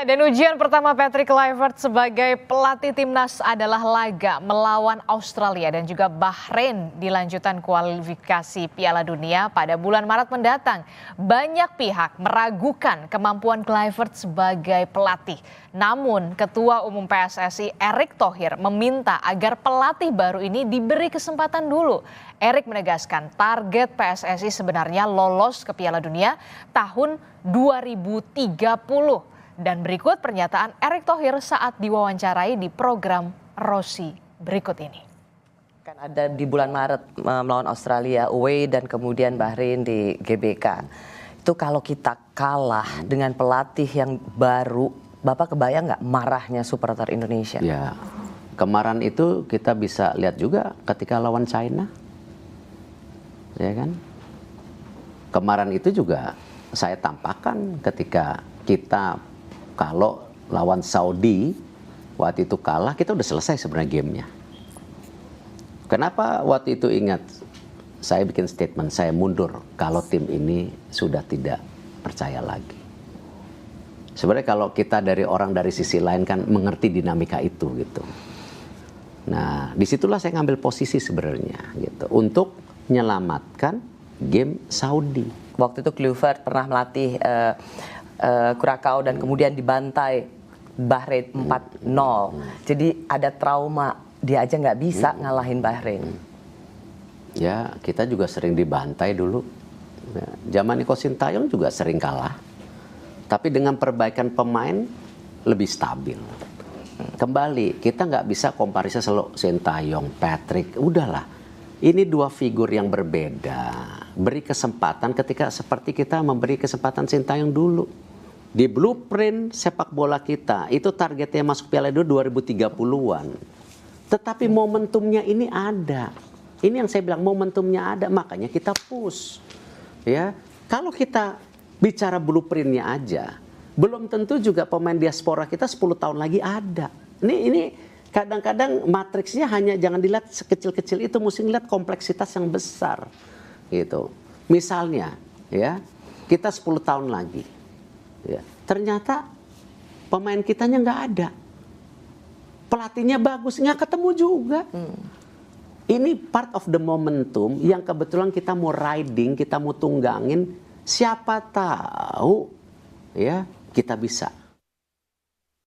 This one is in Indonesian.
Ya, dan ujian pertama Patrick Kluivert sebagai pelatih timnas adalah laga melawan Australia dan juga Bahrain di lanjutan kualifikasi Piala Dunia pada bulan Maret mendatang. Banyak pihak meragukan kemampuan Kluivert sebagai pelatih. Namun, Ketua Umum PSSI Erick Thohir meminta agar pelatih baru ini diberi kesempatan dulu. Erick menegaskan target PSSI sebenarnya lolos ke Piala Dunia tahun 2030. Dan berikut pernyataan Erick Thohir saat diwawancarai di program Rossi berikut ini. Kan ada di bulan Maret melawan Australia away dan kemudian Bahrain di GBK. Itu kalau kita kalah dengan pelatih yang baru, Bapak kebayang nggak marahnya supporter Indonesia? Ya, kemarahan itu kita bisa lihat juga ketika lawan China, ya kan? Kemarahan itu juga saya tampakkan ketika kita kalau lawan Saudi, waktu itu kalah, kita udah selesai sebenarnya gamenya. Kenapa waktu itu ingat? Saya bikin statement, saya mundur kalau tim ini sudah tidak percaya lagi. Sebenarnya kalau kita dari orang dari sisi lain kan mengerti dinamika itu gitu. Nah, disitulah saya ngambil posisi sebenarnya gitu untuk menyelamatkan game Saudi. Waktu itu Kluivert pernah melatih Curacao dan kemudian dibantai Bahrain 4-0. Jadi ada trauma, dia aja nggak bisa ngalahin Bahrain. Ya, kita juga sering dibantai dulu. Ya, zaman Nico Sintayong juga sering kalah. Tapi dengan perbaikan pemain lebih stabil. Kembali, kita nggak bisa komparisi selalu Sintayong, Patrick, udahlah. Ini dua figur yang berbeda. Beri kesempatan ketika seperti kita memberi kesempatan Sintayong dulu. Di blueprint sepak bola kita, itu targetnya masuk Piala Dunia 2030-an. Tetapi momentumnya ini ada. Ini yang saya bilang momentumnya ada, makanya kita push. Ya, kalau kita bicara blueprintnya aja, belum tentu juga pemain diaspora kita 10 tahun lagi ada. Ini kadang-kadang matriksnya hanya jangan dilihat sekecil-kecil itu, mesti lihat kompleksitas yang besar. Gitu. Misalnya, ya, kita 10 tahun lagi. Ya, ternyata pemain kitanya nggak ada, pelatihnya bagus nggak ketemu juga. Ini part of the momentum yang kebetulan kita mau riding, kita mau tunggangin. Siapa tahu, ya kita bisa.